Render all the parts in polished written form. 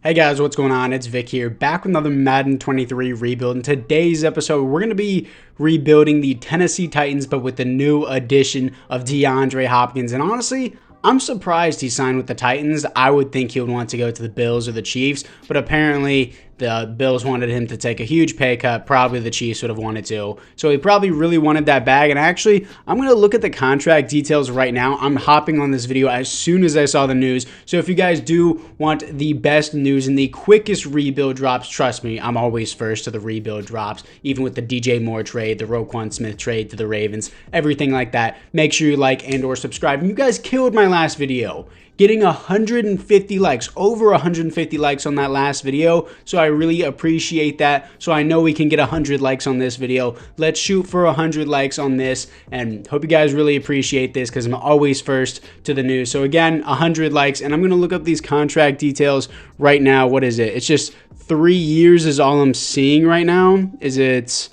Hey guys, what's going on? It's Vic here, back with another Madden 23 rebuild. In today's episode, we're going to be rebuilding the Tennessee Titans, but with the new addition of DeAndre Hopkins. And honestly, I'm surprised he signed with the Titans. I would think he would want to go to the Bills or the Chiefs, but apparently the Bills wanted him to take a huge pay cut. Probably the Chiefs would have wanted to. So he probably really wanted that bag. And actually, I'm going to look at the contract details right now. I'm hopping on this video as soon as I saw the news. So if you guys do want the best news and the quickest rebuild drops, trust me, I'm always first to the rebuild drops. Even with the DJ Moore trade, the Roquan Smith trade to the Ravens, everything like that. Make sure you like and or subscribe. And you guys killed my last video, getting 150 likes, over 150 likes on that last video. So I really appreciate that. So I know we can get 100 likes on this video. Let's shoot for 100 likes on this, and hope you guys really appreciate this because I'm always first to the news. So again, 100 likes, and I'm going to look up these contract details right now. What is it? It's just 3 years is all I'm seeing right now. Is it?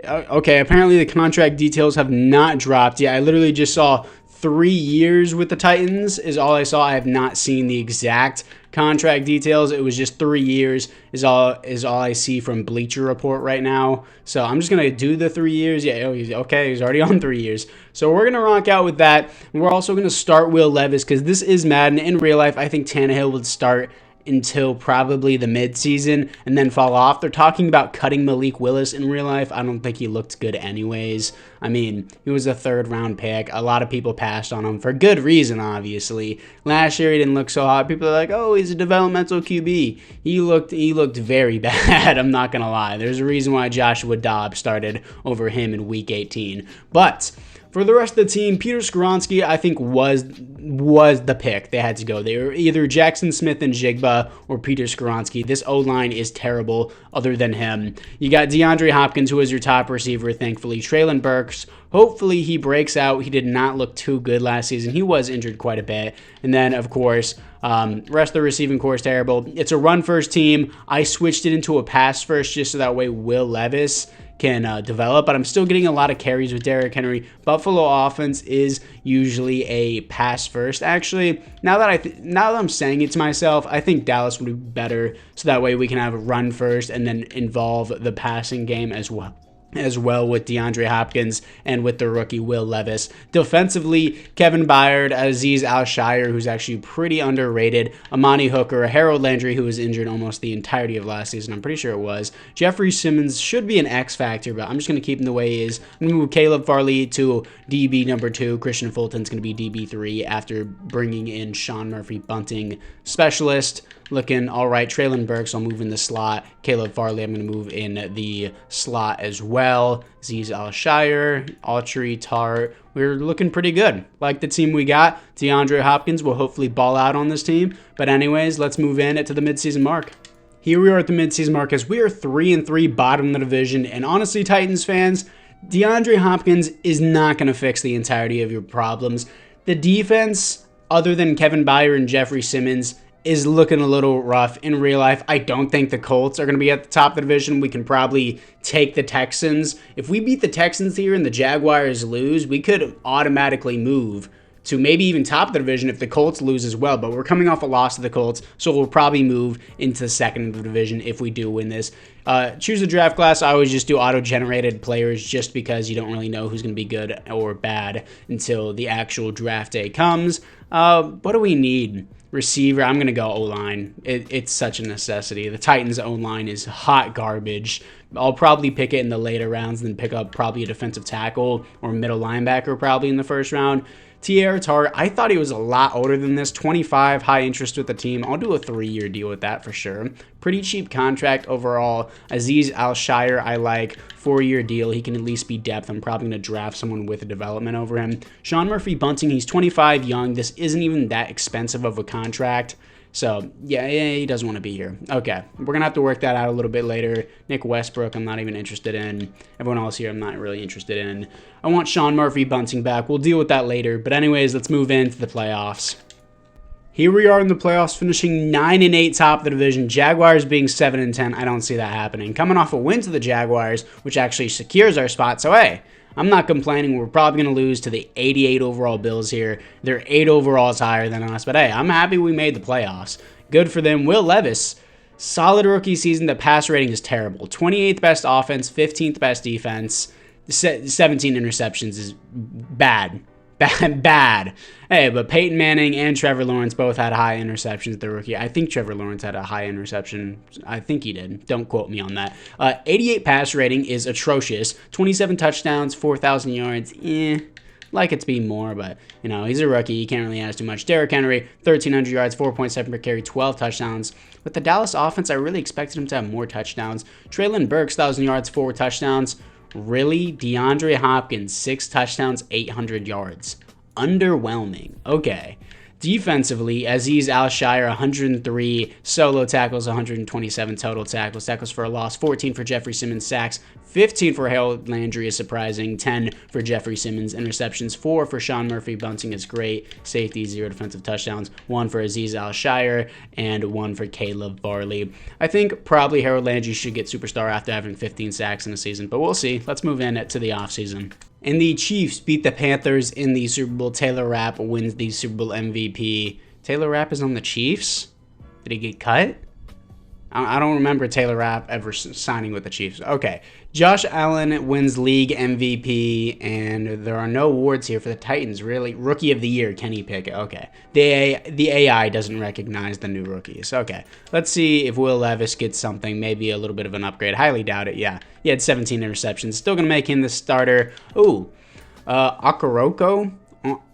Okay, apparently the contract details have not dropped yet. I literally just saw 3 years with the Titans is all I saw. I have not seen the exact contract details. It was just 3 years is all I see from Bleacher Report right now. So I'm just gonna do the 3 years. Yeah, okay, he's already on 3 years. So we're gonna rock out with that. And we're also gonna start Will Levis because this is Madden. In real life, I think Tannehill would start until probably the midseason and then fall off. They're talking about cutting Malik Willis in real life. I don't think he looked good anyways. I mean, he was a third-round pick. A lot of people passed on him for good reason, obviously. Last year, he didn't look so hot. People are like, oh, he's a developmental QB. He looked very bad, I'm not going to lie. There's a reason why Joshua Dobbs started over him in Week 18. But for the rest of the team, Peter Skoronski, I think, was the pick. They had to go. They were either Jackson Smith and Jigba or Peter Skoronski. This O-line is terrible other than him. You got DeAndre Hopkins, who is your top receiver, thankfully. Traylon Burks, hopefully he breaks out. He did not look too good last season. He was injured quite a bit. And then, of course, rest of the receiving core is terrible. It's a run-first team. I switched it into a pass-first just so that way Will Levis can develop, but I'm still getting a lot of carries with Derrick Henry. Buffalo offense is usually a pass first. Actually, now that I'm saying it to myself, I think Dallas would be better, so that way we can have a run first and then involve the passing game as well with DeAndre Hopkins and with the rookie Will Levis. Defensively, Kevin Byard, Azeez Al-Shire, who's actually pretty underrated, Amani Hooker, Harold Landry, who was injured almost the entirety of last season. I'm pretty sure it was. Jeffrey Simmons should be an X factor, but I'm just going to keep him the way he is. I'm going to move Caleb Farley to DB number 2. Christian Fulton's going to be DB 3 after bringing in Sean Murphy Bunting specialist. Looking all right. Traylon Burks, I'll move in the slot. Caleb Farley, I'm going to move in the slot as well. Azeez Al-Shire, Autry, Tart. We're looking pretty good. Like the team we got. DeAndre Hopkins will hopefully ball out on this team. But anyways, let's move in to the midseason mark. Here we are at the midseason mark as we are 3-3 bottom of the division. And honestly, Titans fans, DeAndre Hopkins is not going to fix the entirety of your problems. The defense, other than Kevin Byard and Jeffrey Simmons, is looking a little rough in real life. I don't think the Colts are going to be at the top of the division. We can probably take the Texans. If we beat the Texans here and the Jaguars lose, we could automatically move to maybe even top of the division if the Colts lose as well. But we're coming off a loss to the Colts, so we'll probably move into the second of the division if we do win this. Choose a draft class. I always just do auto-generated players just because you don't really know who's going to be good or bad until the actual draft day comes. What do we need? Receiver, I'm going to go O-line. It's such a necessity. The Titans' O-line is hot garbage. I'll probably pick it in the later rounds and then pick up probably a defensive tackle or middle linebacker probably in the first round. Tierra Tart, I thought he was a lot older than this. 25, high interest with the team. I'll do a 3-year deal with that for sure. Pretty cheap contract overall. Azeez Al-Shire, I like. 4-year deal. He can at least be depth. I'm probably going to draft someone with a development over him. Sean Murphy Bunting, he's 25, young. This isn't even that expensive of a contract. So, yeah, he doesn't want to be here. Okay, we're going to have to work that out a little bit later. Nick Westbrook, I'm not even interested in. Everyone else here, I'm not really interested in. I want Sean Murphy Bunting back. We'll deal with that later. But anyways, let's move into the playoffs. Here we are in the playoffs, finishing 9-8 top of the division. Jaguars being 7-10. I don't see that happening. Coming off a win to the Jaguars, which actually secures our spot. So, hey, I'm not complaining. We're probably going to lose to the 88 overall Bills here. They're 8 overalls higher than us. But, hey, I'm happy we made the playoffs. Good for them. Will Levis, solid rookie season. The pass rating is terrible. 28th best offense, 15th best defense. 17 interceptions is bad. Bad. Hey, but Peyton Manning and Trevor Lawrence both had high interceptions. The rookie. I think Trevor Lawrence had a high interception. I think he did. Don't quote me on that. 88 pass rating is atrocious. 27 touchdowns, 4,000 yards. Like it to be more, but, you know, he's a rookie. He can't really ask too much. Derrick Henry, 1,300 yards, 4.7 per carry, 12 touchdowns. With the Dallas offense, I really expected him to have more touchdowns. Treylon Burks, 1,000 yards, 4 touchdowns. Really? DeAndre Hopkins, 6 touchdowns, 800 yards. Underwhelming. Okay. Defensively, Azeez Al-Shaair, 103 solo tackles, 127 total tackles. Tackles for a loss, 14 for Jeffrey Simmons. Sacks, 15 for Harold Landry is surprising, 10 for Jeffrey Simmons. Interceptions, 4 for Sean Murphy. Bunting is great. Safety, 0 defensive touchdowns, 1 for Azeez Al-Shaair, and 1 for Caleb Farley. I think probably Harold Landry should get superstar after having 15 sacks in a season, but we'll see. Let's move in to the offseason. And the Chiefs beat the Panthers in the Super Bowl. Taylor Rapp wins the Super Bowl MVP. Taylor Rapp is on the Chiefs? Did he get cut? I don't remember Taylor Rapp ever signing with the Chiefs. Okay. Josh Allen wins league MVP, and there are no awards here for the Titans, really. Rookie of the Year, Kenny Pickett. Okay. The AI doesn't recognize the new rookies. Okay. Let's see if Will Levis gets something, maybe a little bit of an upgrade. Highly doubt it, yeah. He had 17 interceptions. Still going to make him the starter. Ooh. Okoroko?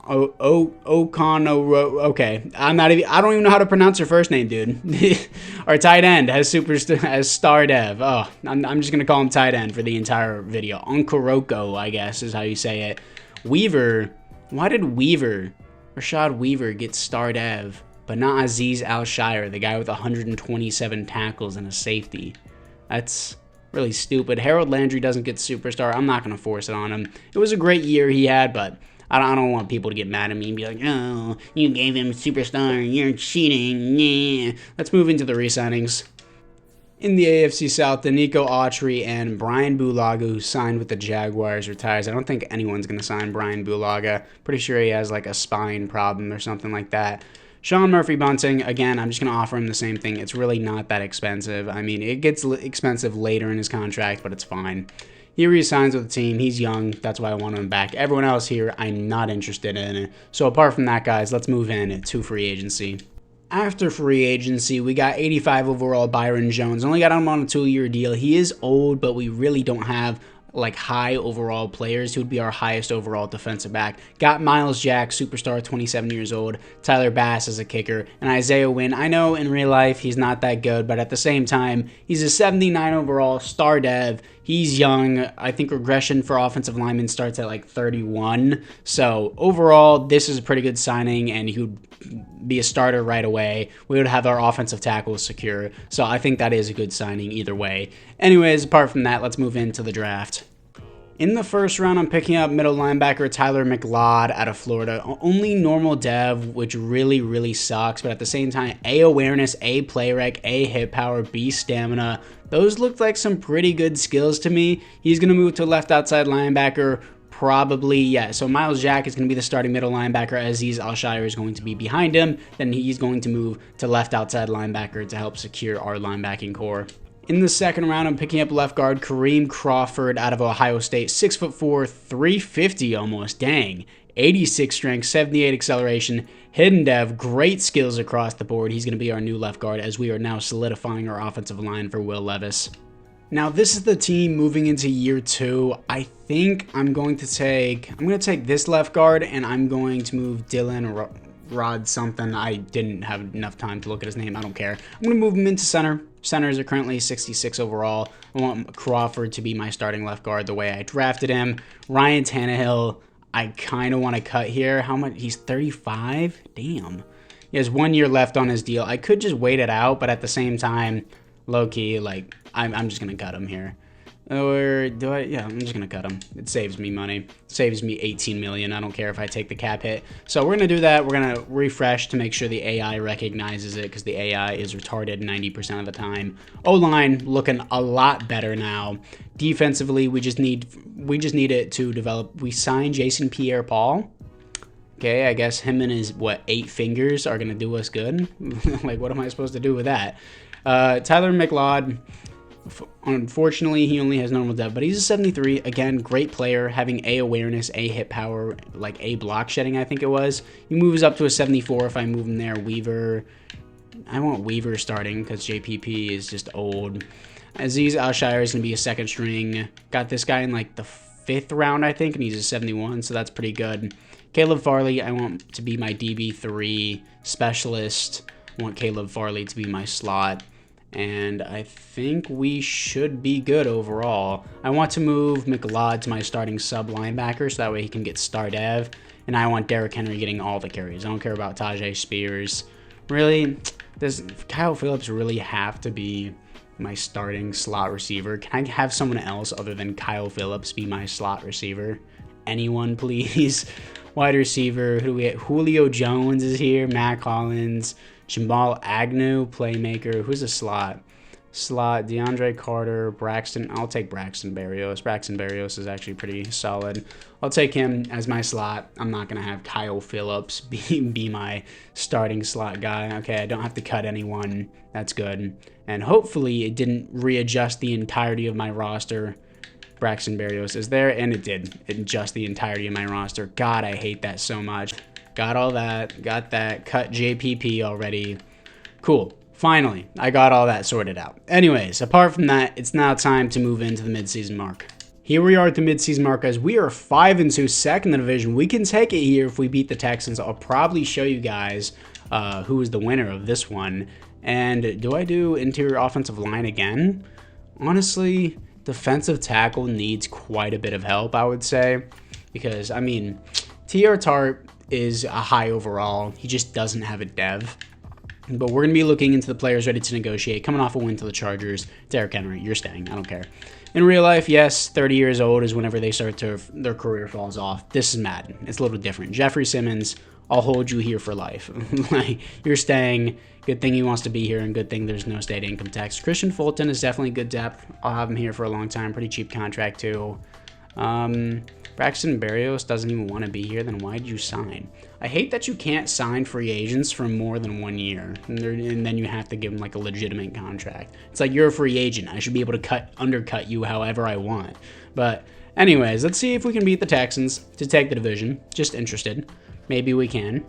Okonoro. Okay, I don't even know how to pronounce her first name, dude. Our tight end has star dev. Oh, I'm just gonna call him tight end for the entire video. Onkoroko, I guess is how you say it. Weaver. Why did Rashad Weaver get star dev, but not Azeez Al-Shaair, the guy with 127 tackles and a safety? That's really stupid. Harold Landry doesn't get superstar. I'm not gonna force it on him. It was a great year he had, but I don't want people to get mad at me and be like, oh, you gave him superstar, you're cheating. Yeah. Let's move into the re-signings. In the AFC South, Danico Autry and Brian Bulaga, who signed with the Jaguars, retires. I don't think anyone's going to sign Brian Bulaga. Pretty sure he has like a spine problem or something like that. Sean Murphy Bunting, again, I'm just going to offer him the same thing. It's really not that expensive. I mean, it gets expensive later in his contract, but it's fine. He re-signs with the team. He's young. That's why I want him back. Everyone else here, I'm not interested in. So apart from that, guys, let's move in to free agency. After free agency, we got 85 overall Byron Jones. Only got him on a 2-year deal. He is old, but we really don't have like high overall players. He would be our highest overall defensive back. Got Miles Jack, superstar, 27 years old. Tyler Bass as a kicker. And Isaiah Wynn. I know in real life he's not that good, but at the same time, he's a 79 overall star dev. He's young. I think regression for offensive linemen starts at like 31. So overall, this is a pretty good signing, and he would be a starter right away. We would have our offensive tackles secure. So I think that is a good signing either way. Anyways, apart from that, let's move into the draft. In the first round, I'm picking up middle linebacker Tyler McLeod out of Florida. Only normal dev, which really, really sucks. But at the same time, A, awareness, A, play rec, A, hit power, B, stamina. Those looked like some pretty good skills to me. He's going to move to left outside linebacker. Probably, yeah. So Miles Jack is going to be the starting middle linebacker. Azeez Al-Shaair is going to be behind him. Then he's going to move to left outside linebacker to help secure our linebacking core. In the second round, I'm picking up left guard Kareem Crawford out of Ohio State. 6'4", 350 almost. Dang. 86 strength, 78 acceleration, hidden dev, great skills across the board. He's going to be our new left guard as we are now solidifying our offensive line for Will Levis. Now, this is the team moving into year 2. I think I'm going to take this left guard, and I'm going to move Dylan Rod something. I didn't have enough time to look at his name. I don't care. I'm going to move him into center. Centers are currently 66 overall. I want Crawford to be my starting left guard the way I drafted him. Ryan Tannehill, I kind of want to cut here. How much? He's 35? Damn. He has 1 year left on his deal. I could just wait it out, but at the same time, low-key, like, I'm just going to cut him here. Or do I? Yeah, I'm just going to cut him. It saves me money. It saves me $18 million. I don't care if I take the cap hit. So we're going to do that. We're going to refresh to make sure the AI recognizes it, because the AI is retarded 90% of the time. O-line looking a lot better now. Defensively, we just need it to develop. We signed Jason Pierre-Paul. Okay, I guess him and his, 8 fingers are going to do us good? Like, what am I supposed to do with that? Tyler McLeod, unfortunately, he only has normal depth, but he's a 73. Again, great player, having A awareness, A hit power, like A block shedding, I think it was. He moves up to a 74 if I move him there. Weaver, I want Weaver starting because JPP is just old. Aziz Alshire is going to be a second string. Got this guy in like the 5th round, I think, and he's a 71, so that's pretty good. Caleb Farley, I want to be my DB3 specialist. I want Caleb Farley to be my slot. And I think we should be good overall. I want to move McLeod to my starting sub linebacker so that way he can get star dev. And I want Derrick Henry getting all the carries. I don't care about Tajay Spears. Really, does Kyle Phillips really have to be my starting slot receiver? Can I have someone else other than Kyle Phillips be my slot receiver? Anyone, please? Wide receiver, who do we have? Julio Jones is here. Matt Collins. Jamal Agnew, playmaker. Who's a slot? DeAndre Carter, Braxton. I'll take Braxton Berrios. Braxton Berrios is actually pretty solid. I'll take him as my slot. I'm not going to have Kyle Phillips be my starting slot guy. Okay, I don't have to cut anyone. That's good. And hopefully it didn't readjust the entirety of my roster. Braxton Berrios is there, and it did. It adjust the entirety of my roster. God, I hate that so much. Got all that. Got that. Cut JPP already. Cool. Finally, I got all that sorted out. Anyways, apart from that, it's now time to move into the midseason mark. Here we are at the midseason mark as we are 5-2, second in the division. We can take it here if we beat the Texans. I'll probably show you guys who is the winner of this one. And do I do interior offensive line again? Honestly, defensive tackle needs quite a bit of help, I would say. Because, I mean, T.R. Tart is a high overall. He just doesn't have a dev. But we're going to be looking into the players ready to negotiate. Coming off a win to the Chargers, Derrick Henry, you're staying. I don't care. In real life, yes, 30 years old is whenever they start to, their career falls off. This is Madden. It's a little different. Jeffrey Simmons, I'll hold you here for life. Like, you're staying. Good thing he wants to be here, and good thing there's no state income tax. Christian Fulton is definitely good depth. I'll have him here for a long time. Pretty cheap contract, too. Braxton Berrios doesn't even want to be here, then why'd you sign? I hate that you can't sign free agents for more than 1 year, and then you have to give them like a legitimate contract. It's like, you're a free agent. I should be able to undercut you however I want. But anyways, let's see if we can beat the Texans to take the division. Just interested. Maybe we can.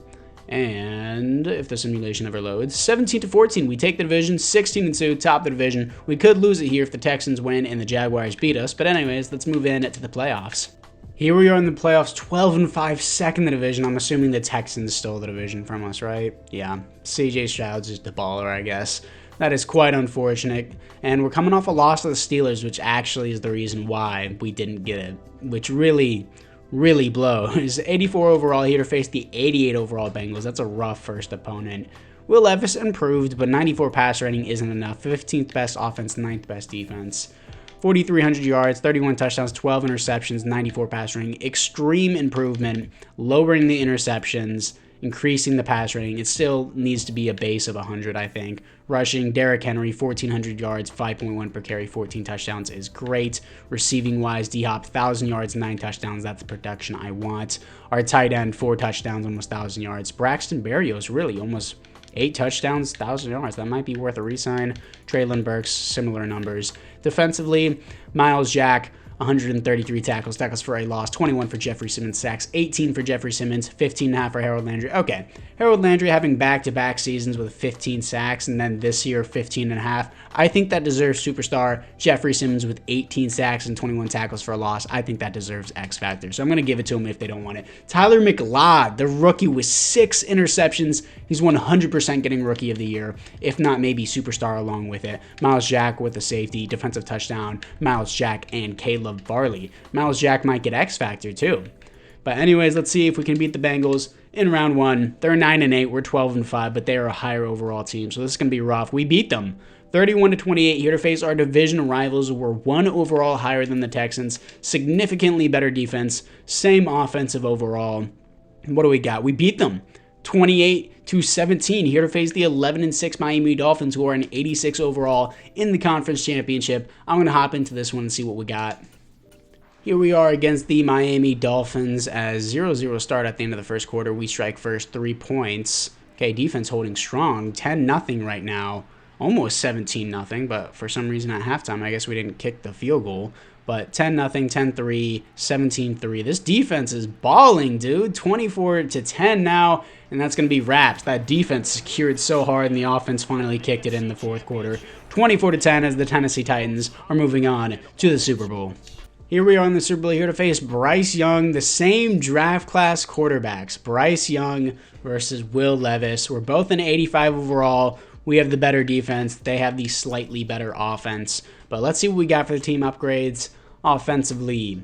And if the simulation ever loads, 17-14, we take the division. 16-2, top the division. We could lose it here if the Texans win and the Jaguars beat us. But anyways, let's move in to the playoffs. Here we are in the playoffs, 12-5, second in the division. I'm assuming the Texans stole the division from us, right? Yeah, CJ Stroud's just the baller, I guess. That is quite unfortunate. And we're coming off a loss to the Steelers, which actually is the reason why we didn't get it, which really blows. 84 overall here to face the 88 overall Bengals. That's a rough first opponent. Will Levis improved, but 94 pass rating isn't enough. 15th best offense, 9th best defense. 4,300 yards, 31 touchdowns, 12 interceptions, 94 pass rating. Extreme improvement, lowering the interceptions, increasing the pass rating. It still needs to be a base of 100, I think. Rushing, Derrick Henry, 1,400 yards, 5.1 per carry, 14 touchdowns is great. Receiving-wise, D-Hop, 1,000 yards, 9 touchdowns. That's the production I want. Our tight end, 4 touchdowns, almost 1,000 yards. Braxton Berrios, really, almost 8 touchdowns, 1,000 yards. That might be worth a re-sign. Traylon Burks, similar numbers. Defensively, Miles Jack, 133 tackles for a loss, 21 for Jeffrey Simmons sacks, 18 for Jeffrey Simmons, 15.5 for Harold Landry. Okay, Harold Landry having back-to-back seasons with 15 sacks, and then this year 15.5. I think that deserves superstar. Jeffrey Simmons with 18 sacks and 21 tackles for a loss. I think that deserves X Factor, so I'm going to give it to him if they don't want it. Tyler McLeod, the rookie with 6 interceptions. He's 100% getting Rookie of the Year, if not maybe superstar along with it. Miles Jack with a safety, defensive touchdown. Miles Jack and Caleb Farley. Miles Jack might get X Factor too. But anyways, let's see if we can beat the Bengals in round 1. They're 9-8, we're 12-5, but they are a higher overall team, so this is going to be rough. We beat them 31-28 here to face our division rivals who were 1 overall higher than the Texans. Significantly better defense, same offensive overall. What do we got? We beat them 28-17 here to face the 11-6 Miami Dolphins, who are an 86 overall in the conference championship. I'm going to hop into this one and see what we got. Here we are against the Miami Dolphins as 0-0 start at the end of the first quarter. We strike first, 3 points. Okay, defense holding strong. 10-0 right now. Almost 17-0, but for some reason at halftime, I guess we didn't kick the field goal. But 10-0, 10-3, 17-3. This defense is balling, dude. 24-10 now, and that's going to be wrapped. That defense secured so hard, and the offense finally kicked it in the fourth quarter. 24-10 as the Tennessee Titans are moving on to the Super Bowl. Here we are in the Super Bowl, here to face Bryce Young, the same draft class quarterbacks. Bryce Young versus Will Levis. We're both in 85 overall. We have the better defense. They have the slightly better offense. But let's see what we got for the team upgrades offensively.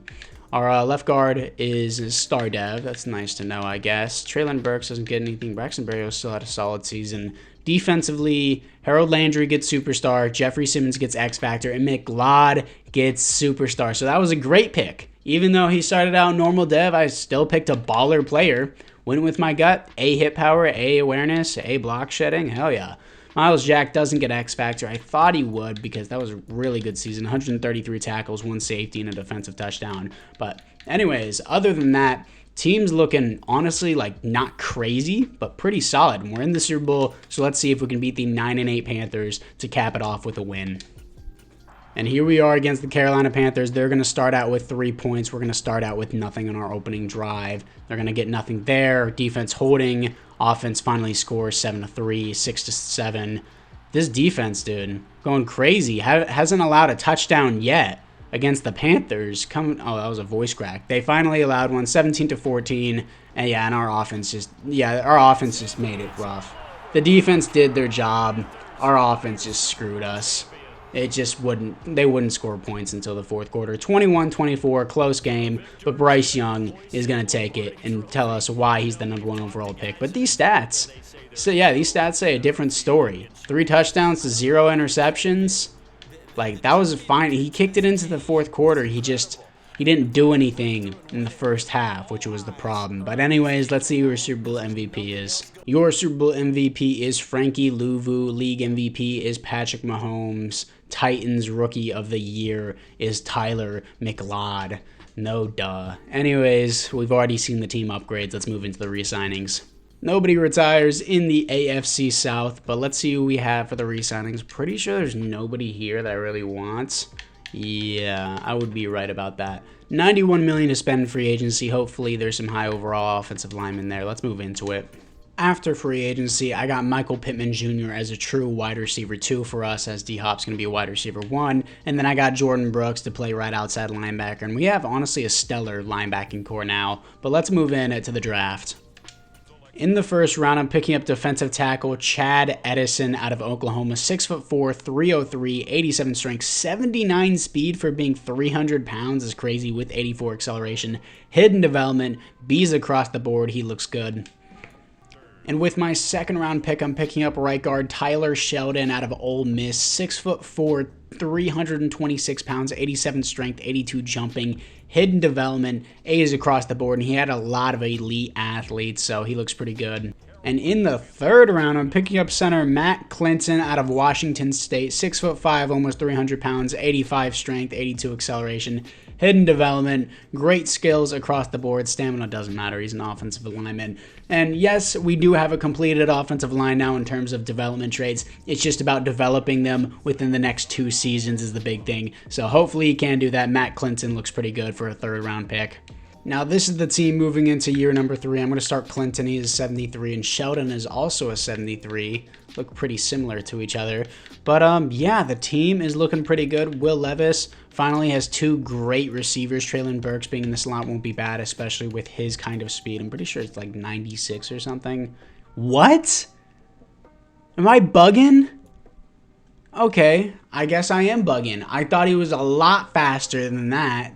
Our left guard is star dev. That's nice to know, I guess. Traylon Burks doesn't get anything. Braxton Berrios still had a solid season. Defensively, Harold Landry gets superstar, Jeffrey Simmons gets X Factor, and McLeod gets superstar. So that was a great pick. Even though he started out normal dev, I still picked a baller player. Went with my gut. A hit power, A awareness, A block shedding. Hell yeah. Miles Jack doesn't get X Factor. I thought he would because that was a really good season. 133 tackles, 1 safety, and a defensive touchdown. But anyways, other than that, team's looking, honestly, like not crazy, but pretty solid. And we're in the Super Bowl, so let's see if we can beat the 9-8 Panthers to cap it off with a win. And here we are against the Carolina Panthers. They're going to start out with 3 points. We're going to start out with nothing on our opening drive. They're going to get nothing there. Defense holding. Offense finally scores 7-3, 6-7. This defense, dude, going crazy. Hasn't allowed a touchdown yet against the Panthers. Oh, that was a voice crack. They finally allowed one, 17-14. And yeah, and our offense just made it rough. The defense did their job. Our offense just screwed us. They wouldn't score points until the fourth quarter. 21-24, close game, but Bryce Young is going to take it and tell us why he's the #1 overall pick. But these stats, these stats say a different story. 3 touchdowns to 0 interceptions. Like, that was fine. He kicked it into the fourth quarter. He didn't do anything in the first half, which was the problem. But anyways, let's see who your Super Bowl MVP is. Your Super Bowl MVP is Frankie Louvu. League MVP is Patrick Mahomes. Titans Rookie of the Year is Tyler McLeod. No duh. Anyways, we've already seen the team upgrades. Let's move into the re-signings. Nobody retires in the AFC South, but let's see who we have for the re-signings. Pretty sure there's nobody here that I really want. Yeah, I would be right about that. $91 million to spend in free agency. Hopefully there's some high overall offensive linemen there. Let's move into it. After free agency, I got Michael Pittman Jr. as a true wide receiver 2 for us, as D-Hop's going to be a wide receiver 1. And then I got Jordan Brooks to play right outside linebacker. And we have, honestly, a stellar linebacking core now. But let's move in to the draft. In the first round, I'm picking up defensive tackle Chad Edison out of Oklahoma. 6'4", 303, 87 strength, 79 speed for being 300 pounds is crazy with 84 acceleration. Hidden development, B's across the board. He looks good. And with my second round pick, I'm picking up right guard Tyler Sheldon out of Ole Miss. 6'4", 326 pounds, 87 strength, 82 jumping. Hidden development, A's across the board, and he had a lot of elite athletes, so he looks pretty good. And in the third round, I'm picking up center Matt Clinton out of Washington State. 6'5", almost 300 pounds, 85 strength, 82 acceleration. Hidden development, great skills across the board. Stamina doesn't matter. He's an offensive lineman. And yes, we do have a completed offensive line now in terms of development traits. It's just about developing them within the next 2 seasons is the big thing. So hopefully he can do that. Matt Clinton looks pretty good for a third round pick. Now this is the team moving into year number 3. I'm going to start Clinton. He is 73, and Sheldon is also a 73. Look pretty similar to each other. But yeah, the team is looking pretty good. Will Levis finally has 2 great receivers. Traylon Burks being in the slot won't be bad, especially with his kind of speed. I'm pretty sure it's like 96 or something. What? Am I bugging? Okay, I guess I am bugging. I thought he was a lot faster than that.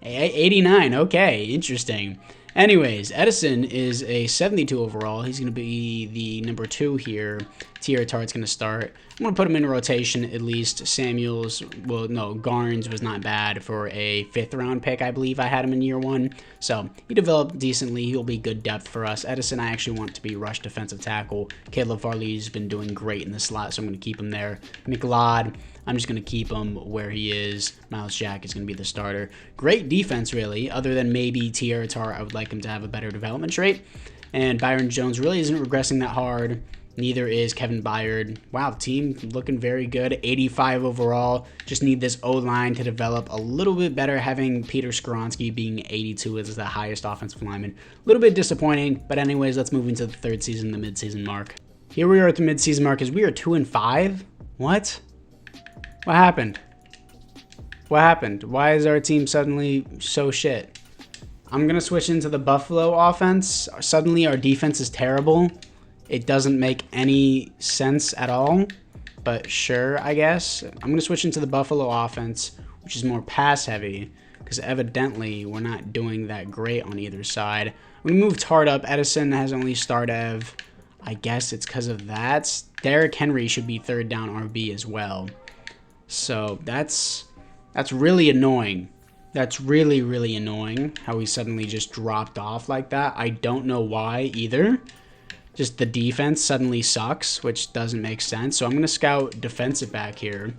89, okay, interesting. Anyways, Edison is a 72 overall. He's going to be the number 2 here. Tierra Tart's going to start. I'm going to put him in rotation at least. Samuels, well, no, Garnes was not bad for a 5th round pick. I believe I had him in year 1. So he developed decently. He'll be good depth for us. Edison, I actually want to be rush defensive tackle. Caleb Farley's been doing great in the slot, so I'm going to keep him there. McLeod, I'm just going to keep him where he is. Miles Jack is going to be the starter. Great defense, really, other than maybe Tierra Tart. I would like him to have a better development rate. And Byron Jones really isn't regressing that hard. Neither is Kevin Byard. Wow, team looking very good. 85 overall. Just need this O-line to develop a little bit better. Having Peter Skoronski being 82 is the highest offensive lineman. A little bit disappointing, but anyways, let's move into the 3rd season, the midseason mark. Here we are at the midseason mark. We are 2-5. What? What happened? What happened? Why is our team suddenly so shit? I'm going to switch into the Buffalo offense. Suddenly our defense is terrible. It doesn't make any sense at all, but sure, I guess. I'm going to switch into the Buffalo offense, which is more pass heavy, because evidently we're not doing that great on either side. We move Tart up. Edison has only start Ev. I guess it's because of that. Derrick Henry should be 3rd down RB as well. So that's really annoying. That's really, really annoying how he suddenly just dropped off like that. I don't know why either. Just the defense suddenly sucks, which doesn't make sense. So I'm going to scout defensive back here,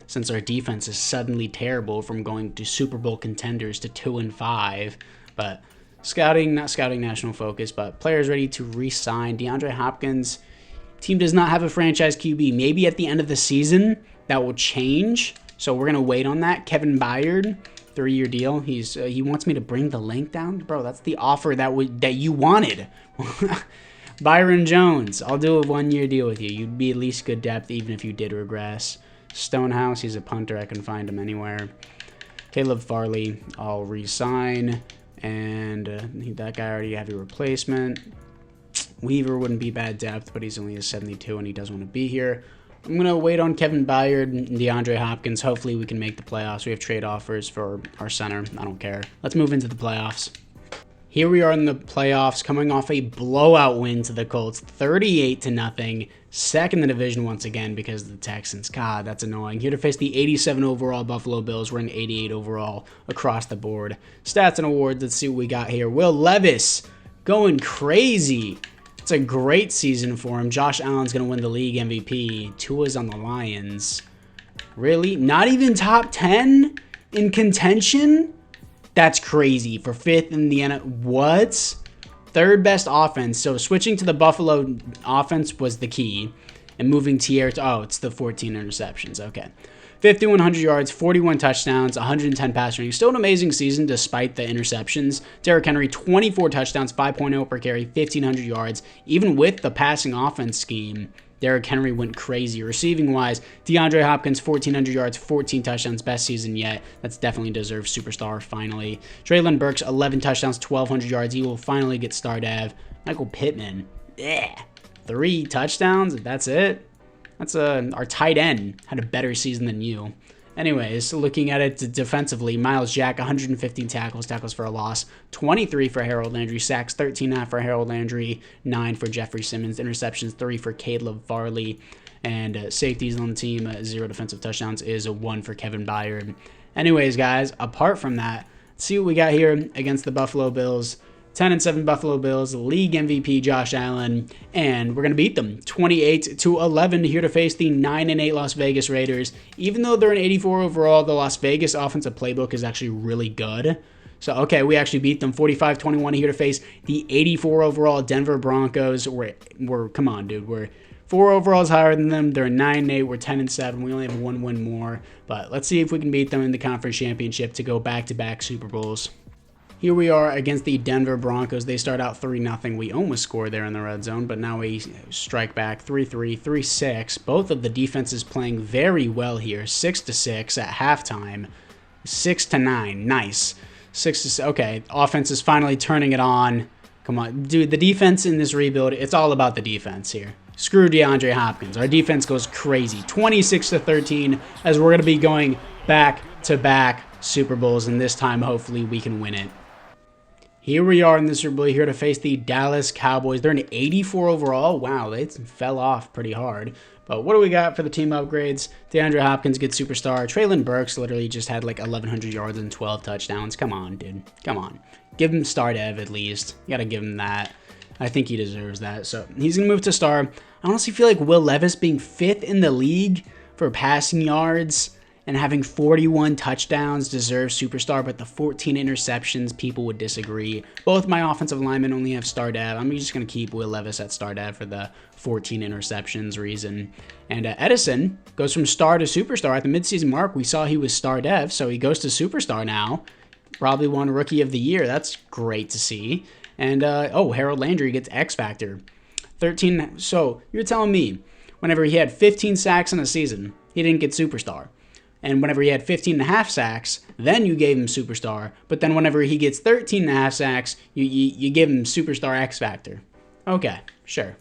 since our defense is suddenly terrible from going to Super Bowl contenders to 2-5. But scouting, not scouting national focus, but players ready to re-sign. DeAndre Hopkins, team does not have a franchise QB. Maybe at the end of the season that will change. So we're going to wait on that. Kevin Byard, 3-year deal. He wants me to bring the link down. Bro, that's the offer that you wanted. Byron Jones, I'll do a 1-year deal with you. You'd be at least good depth even if you did regress. Stonehouse, he's a punter. I can find him anywhere. Caleb Farley, I'll re-sign. And that guy already have a replacement. Weaver wouldn't be bad depth, but he's only a 72 and he doesn't want to be here. I'm going to wait on Kevin Byard and DeAndre Hopkins. Hopefully we can make the playoffs. We have trade offers for our center. I don't care. Let's move into the playoffs. Here we are in the playoffs, coming off a blowout win to the Colts, 38-0. Second in the division once again because of the Texans. God, that's annoying. Here to face the 87 overall Buffalo Bills. We're an 88 overall across the board. Stats and awards. Let's see what we got here. Will Levis going crazy. It's a great season for him. Josh Allen's going to win the league MVP. Tua's on the Lions. Really? Not even top 10 in contention? That's crazy. For 5th in the NFL. What? 3rd best offense. So switching to the Buffalo offense was the key. And moving Tierra to, oh, it's the 14 interceptions. Okay. 5,100 yards, 41 touchdowns, 110 pass rating. Still an amazing season despite the interceptions. Derrick Henry, 24 touchdowns, 5.0 per carry, 1,500 yards. Even with the passing offense scheme, Derrick Henry went crazy. Receiving-wise, DeAndre Hopkins, 1,400 yards, 14 touchdowns, best season yet. That's definitely deserved superstar, finally. Treylon Burks, 11 touchdowns, 1,200 yards. He will finally get star dev. Michael Pittman, 3 touchdowns, that's it? That's our tight end had a better season than you. Anyways, looking at it defensively, Miles Jack, 115 tackles for a loss, 23 for Harold Landry, sacks 13 for Harold Landry, 9 for Jeffrey Simmons, interceptions 3 for Caleb Farley, and safeties on the team, 0 defensive touchdowns is 1 for Kevin Byard. Anyways, guys, apart from that, let's see what we got here against the Buffalo Bills. 10-7 Buffalo Bills, league MVP Josh Allen, and we're going to beat them 28-11 here to face the 9-8 Las Vegas Raiders. Even though they're an 84 overall, the Las Vegas offensive playbook is actually really good. So, okay, we actually beat them 45-21 here to face the 84 overall Denver Broncos. We're come on, dude. We're 4 overalls higher than them. They're 9-8. We're 10-7. We only have 1 win more. But let's see if we can beat them in the conference championship to go back-to-back Super Bowls. Here we are against the Denver Broncos. They start out 3-0. We almost scored there in the red zone, but now we strike back 3-3, 3-6. Both of the defenses playing very well here. 6-6 at halftime. 6-9. Nice. 6-6. Okay, offense is finally turning it on. Come on. Dude, the defense in this rebuild, it's all about the defense here. Screw DeAndre Hopkins. Our defense goes crazy. 26-13 as we're going to be going back-to-back Super Bowls, and this time hopefully we can win it. Here we are in the Super Bowl, here to face the Dallas Cowboys. They're an 84 overall. Wow, they fell off pretty hard. But what do we got for the team upgrades? DeAndre Hopkins gets superstar. Traylon Burks literally just had like 1,100 yards and 12 touchdowns. Come on, dude. Come on. Give him star dev at least. You got to give him that. I think he deserves that. So he's going to move to star. I honestly feel like Will Levis being 5th in the league for passing yards and having 41 touchdowns deserves superstar, but the 14 interceptions, people would disagree. Both my offensive linemen only have star dev. I'm just going to keep Will Levis at star dev for the 14 interceptions reason. And Edison goes from star to superstar. At the midseason mark, we saw he was star dev, so he goes to superstar now. Probably won Rookie of the Year. That's great to see. And, Harold Landry gets X Factor. 13. So you're telling me whenever he had 15 sacks in a season, he didn't get superstar. And whenever he had 15.5 sacks, then you gave him superstar. But then whenever he gets 13.5 sacks, you give him superstar X Factor. Okay, sure.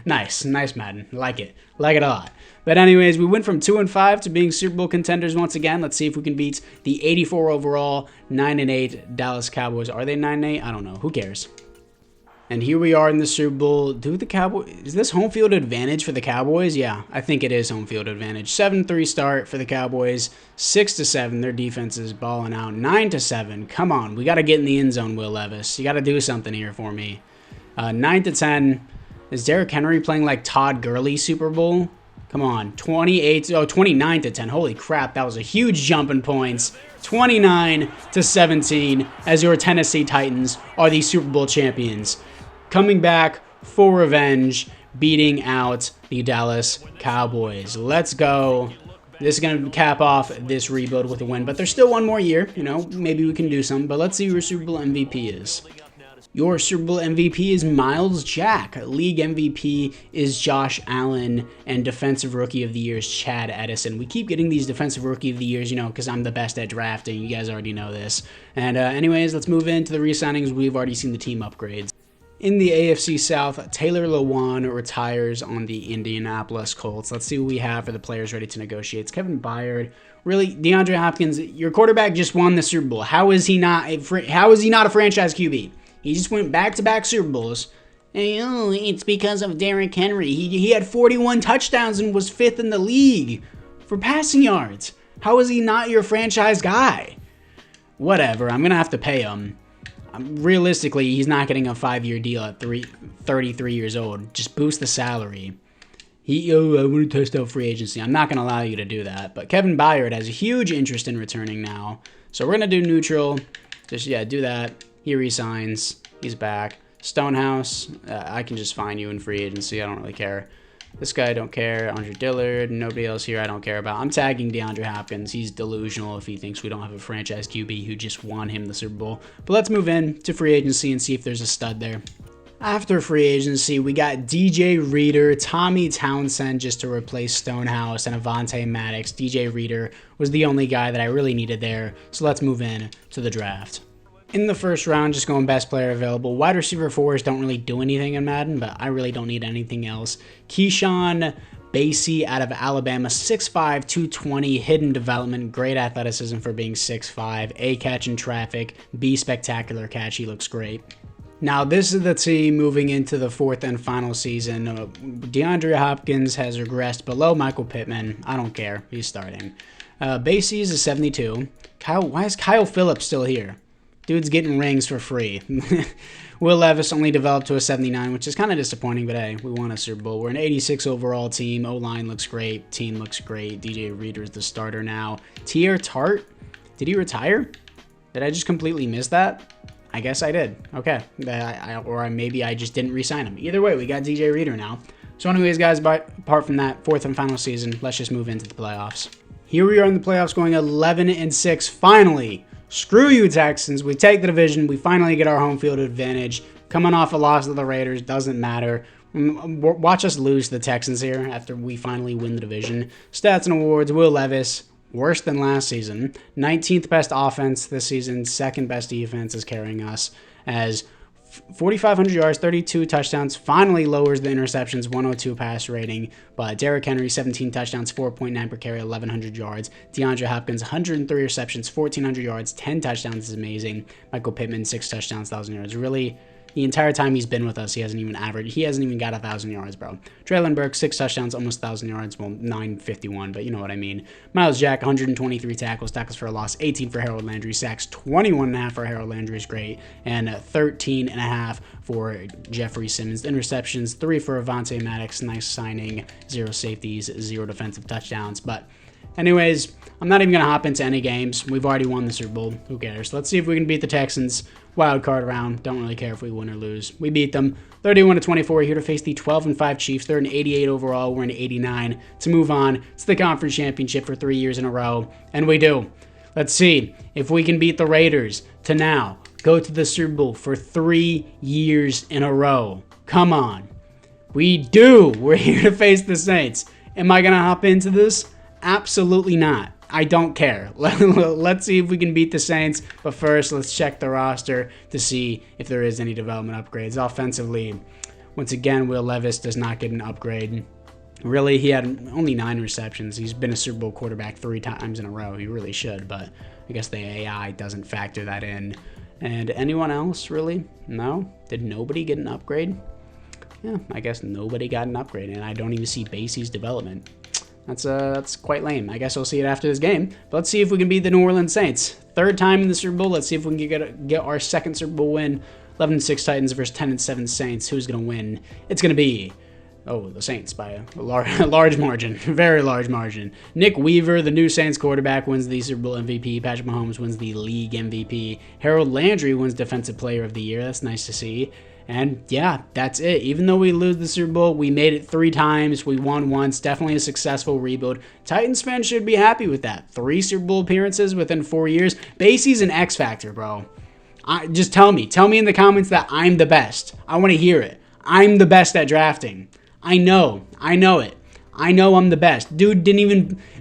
Nice, Madden. Like it a lot. But anyways, we went from 2-5 to being Super Bowl contenders once again. Let's see if we can beat the 84 overall, 9-8 Dallas Cowboys. Are they 9-8? I don't know. Who cares? And here we are in the Super Bowl. Is this home field advantage for the Cowboys? Yeah, I think it is home field advantage. 7-3 start for the Cowboys. 6-7. Their defense is balling out. 9-7. Come on, we got to get in the end zone, Will Levis. You got to do something here for me. 9-10. Is Derrick Henry playing like Todd Gurley Super Bowl? Come on, 29-10. Holy crap, that was a huge jump in points. 29-17 as your Tennessee Titans are the Super Bowl champions. Coming back for revenge, beating out the Dallas Cowboys. Let's go. This is going to cap off this rebuild with a win, but there's still one more year. You know, maybe we can do something, but let's see who your Super Bowl MVP is. Your Super Bowl MVP is Miles Jack. League MVP is Josh Allen. And Defensive Rookie of the Year is Chad Edison. We keep getting these Defensive Rookie of the Years, you know, because I'm the best at drafting. You guys already know this. And anyways, let's move into the re-signings. We've already seen the team upgrades. In the AFC South, Taylor Lewan retires on the Indianapolis Colts. Let's see who we have for the players ready to negotiate. It's Kevin Byard. Really, DeAndre Hopkins, your quarterback just won the Super Bowl. How is he not a franchise QB? He just went back-to-back Super Bowls. And, it's because of Derrick Henry. He had 41 touchdowns and was 5th in the league for passing yards. How is he not your franchise guy? Whatever, I'm going to have to pay him. Realistically, he's not getting a 5-year deal at 33 years old. Just boost the salary. I want to test out free agency. I'm not going to allow you to do that. But Kevin Byard has a huge interest in returning now. So we're going to do neutral. Just, do that. He resigns. He's back. Stonehouse, I can just find you in free agency. I don't really care. This guy I don't care. Andre Dillard, nobody else here I don't care about. I'm tagging DeAndre Hopkins. He's delusional if he thinks we don't have a franchise QB who just won him the Super Bowl. But let's move in to free agency and see if there's a stud there. After free agency, we got DJ Reader, Tommy Townsend just to replace Stonehouse, and Avonte Maddox. DJ Reader was the only guy that I really needed there. So let's move in to the draft. In the first round, just going best player available. Wide receiver 4s don't really do anything in Madden, but I really don't need anything else. Keyshawn Basie out of Alabama, 6'5", 220, hidden development, great athleticism for being 6'5", A, catch in traffic, B, spectacular catch, he looks great. Now, this is the team moving into the 4th and final season. DeAndre Hopkins has regressed below Michael Pittman. I don't care, he's starting. Basie is a 72. Why is Kyle Phillips still here? Dude's getting rings for free. Will Levis only developed to a 79, which is kind of disappointing, but hey, we won a Super Bowl. We're an 86 overall team. O-line looks great. Team looks great. DJ Reader's the starter now. Tier Tart, did he retire? Did I just completely miss that? I guess I did. Okay. Or maybe I just didn't re-sign him. Either way, we got DJ Reader now. So anyways, guys, apart from that 4th and final season, let's just move into the playoffs. Here we are in the playoffs going 11-6. Finally. Screw you, Texans. We take the division. We finally get our home field advantage. Coming off a loss to the Raiders, doesn't matter. Watch us lose to the Texans here after we finally win the division. Stats and awards, Will Levis, worse than last season. 19th best offense this season. 2nd best defense is carrying us as 4,500 yards, 32 touchdowns, finally lowers the interceptions, 102 pass rating. But Derrick Henry, 17 touchdowns, 4.9 per carry, 1,100 yards. DeAndre Hopkins, 103 receptions, 1,400 yards, 10 touchdowns is amazing. Michael Pittman, 6 touchdowns, 1,000 yards. Really, the entire time he's been with us, he hasn't even got 1,000 yards, bro. Traylon Burks, 6 touchdowns, almost 1,000 yards. Well, 951, but you know what I mean. Miles Jack, 123 tackles for a loss, 18 for Harold Landry. Sacks, 21.5 for Harold Landry is great, and 13.5 for Jeffrey Simmons. Interceptions, 3 for Avonte Maddox. Nice signing. 0 safeties, 0 defensive touchdowns. But anyways, I'm not even going to hop into any games. We've already won the Super Bowl. Who cares? Let's see if we can beat the Texans. Wild card round. Don't really care if we win or lose. We beat them 31-24. Here to face the 12-5 Chiefs. They're in 88 overall. We're in 89 to move on to the conference championship for 3 years in a row. And we do. Let's see if we can beat the Raiders to now go to the Super Bowl for 3 years in a row. Come on. We do. We're here to face the Saints. Am I going to hop into this? Absolutely not. I don't care. Let's see if we can beat the Saints. But first, let's check the roster to see if there is any development upgrades. Offensively, once again, Will Levis does not get an upgrade. Really, he had only 9 receptions. He's been a Super Bowl quarterback 3 times in a row. He really should, but I guess the AI doesn't factor that in. And anyone else, really? No? Did nobody get an upgrade? Yeah, I guess nobody got an upgrade, and I don't even see Basie's development. That's quite lame. I guess we'll see it after this game. But let's see if we can beat the New Orleans Saints. 3rd time in the Super Bowl. Let's see if we can get our 2nd Super Bowl win. 11-6 Titans versus 10-7 Saints. Who's going to win? It's going to be, the Saints by a large margin. Very large margin. Nick Weaver, the new Saints quarterback, wins the Super Bowl MVP. Patrick Mahomes wins the league MVP. Harold Landry wins Defensive Player of the Year. That's nice to see. And yeah, that's it. Even though we lose the Super Bowl, we made it 3 times. We won once. Definitely a successful rebuild. Titans fans should be happy with that. 3 Super Bowl appearances within 4 years. Basie's an X factor, bro. Just tell me. Tell me in the comments that I'm the best. I want to hear it. I'm the best at drafting. I know it. I know I'm the best. Dude didn't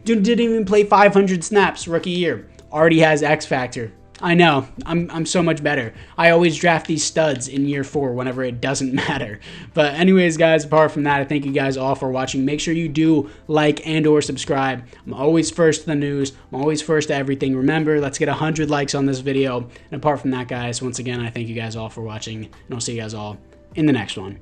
even play 500 snaps rookie year. Already has X factor. I know. I'm so much better. I always draft these studs in year 4 whenever it doesn't matter. But anyways, guys, apart from that, I thank you guys all for watching. Make sure you do like and or subscribe. I'm always first to the news. I'm always first to everything. Remember, let's get 100 likes on this video. And apart from that, guys, once again, I thank you guys all for watching. And I'll see you guys all in the next one.